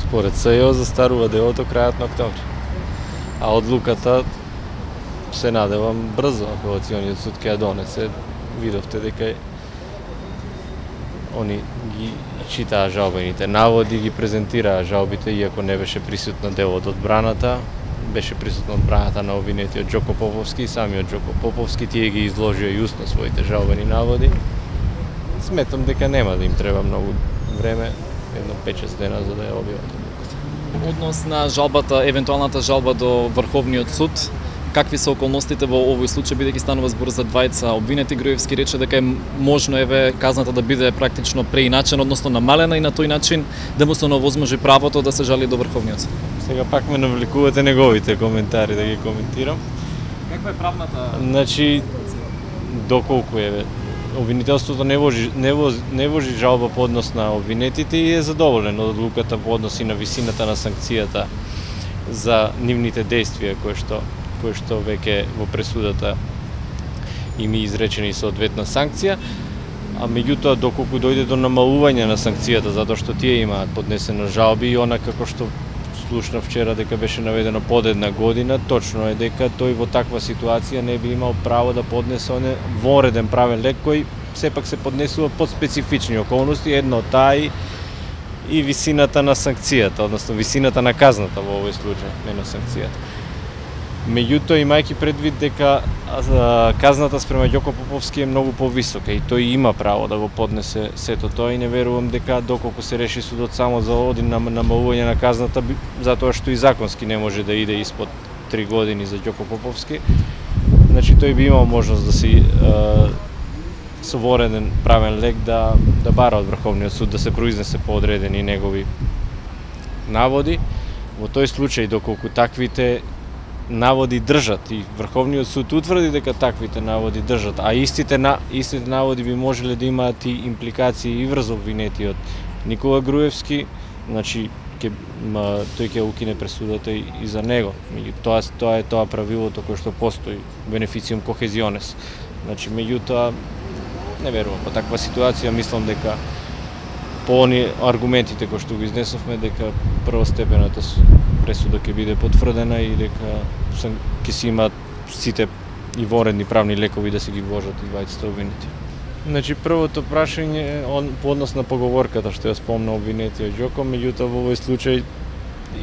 Според СЈО застарува делото крајот на октомври. А одлуката се надевам брзо, апелациониот суд ќе ја донесе. Видовте дека они ги читаа жалбените наводи, ги презентираа жалбите, иако не беше присутна дел од одбраната. Беше присутна одбраната на обвинетиот Ѓоко Поповски и самиот Ѓоко Поповски, тие ги изложија и усно своите жалбени наводи. Сметам дека нема да им треба многу време, едно 5-6 дена за да ја објават одлуката. Однос на жалбата, евентуалната жалба до Врховниот суд, какви се околностите во овој случај, бидејќи станува збор за двајца обвинети? Груевски рече дека е можно казната да биде практично преиначена, односно намалена и на тој начин да му се овозможи правото да се жали до Врховниот суд. Сега пак ме навлекувате неговите коментари да ги коментирам. Каква е правната? Значи, доколку обвинителството не вложи жалба по однос на обвинетите и е задоволен од одлуката по однос и на висината на санкцијата за нивните действија кои што веќе во пресудата им е изречени соодветна санкција, а меѓутоа доколку дојде до намалување на санкцијата затоа што тие имаат поднесено жалби и она како што слушнав вчера дека беше наведено под една година, точно е дека тој во таква ситуација не би имал право да поднесе вонреден правен лек кој сепак се поднесува под специфични околности, едно таа и висината на санкцијата, односно висината на казната во овој случај, не на санкцијата. Меѓутоа, имајќи предвид дека казната спрема Ѓоко Поповски е многу повисока и тој има право да го поднесе сето тоа и не верувам дека доколку се реши судот само за один намалување на казната, затоа што и законски не може да иде испод 3 години за Ѓоко Поповски, значи тој би имал можност да си со вонреден правен лек да бара од Врховниот суд да се произнесе по одредени негови наводи. Во тој случај, доколку таквите наводи држат и Врховниот суд утврди дека таквите наводи држат, а истите наводи би можеле да имаат и импликации и врз обвинетиот Никола Груевски, значи тој ќе укине пресудата и за него. Тоа е тоа правилото кое што постои, бенефициум кохезионес. Значи, меѓутоа, не верувам по таква ситуација, мислам дека по они аргументите кои што го изнесовме, дека првостепената пресуда ќе биде потврдена и дека ќе си имаат сите и вонредни правни лекови да се ги вложат и двајцата обвинети. Значи, првото прашање по однос на поговорката што ја спомна обвинетиот Ѓоко, меѓутоа во овој случај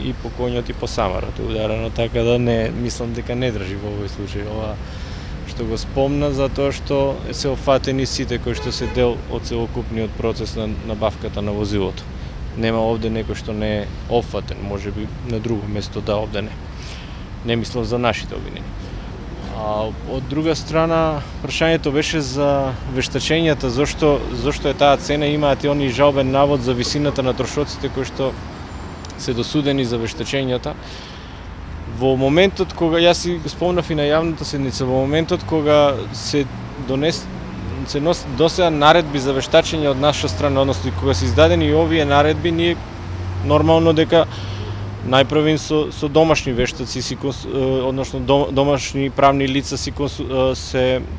и по коњот и по самарот е ударено, така да не мислам дека не држи во овој случај ова што го спомна, затоа што се офатени сите кои што се дел од целокупниот процес на набавката на возилото. Нема овде некој што не е офатен, може би на друго место да, овде не. Не мислам за нашите обвинени. А од друга страна, прашањето беше за вештачењата, зошто е таа цена, имаат и они жалбен навод за висината на трошоците кои што се досудени за вештачењата. Во моментот кога, јас си спомнав и на јавната седница, во моментот кога се досеа наредби за вештачење од наша страна, односно кога се издадени и овие наредби, ние нормално дека најпрвин со домашни вештаци, односно домашни правни лица се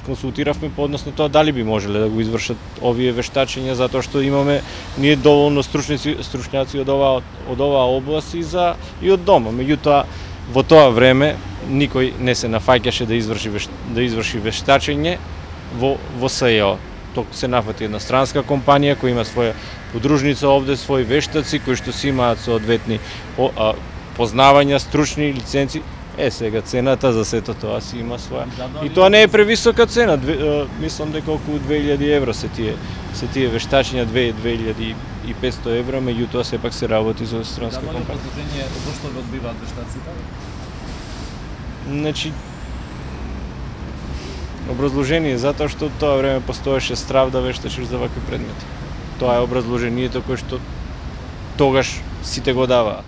консултиравме по односно тоа дали би можеле да го извршат овие вештачења, затоа што имаме ние доволно стручњаци од оваа област и од дома. Меѓутоа, во тоа време никој не се нафаќаше да изврши вештачење во СЈО. Ток се нафати една странска компанија која има своја подружница овде, своји вештаци кои што си имаат соодветни познавања, стручни лиценци. Сега цената за сето тоа си има своја. И тоа не е превисока цена, мислам дека околу 2000 евро се тие вештачења, 2500 евро, меѓутоа сепак се работи за странска компанија. Зошто ве одбиваат вештаците? Значи, образложение затоа што тоа време постоеше страв да вештачиш за вакви предмети. Тоа е образложението кое што тогаш сите го даваа.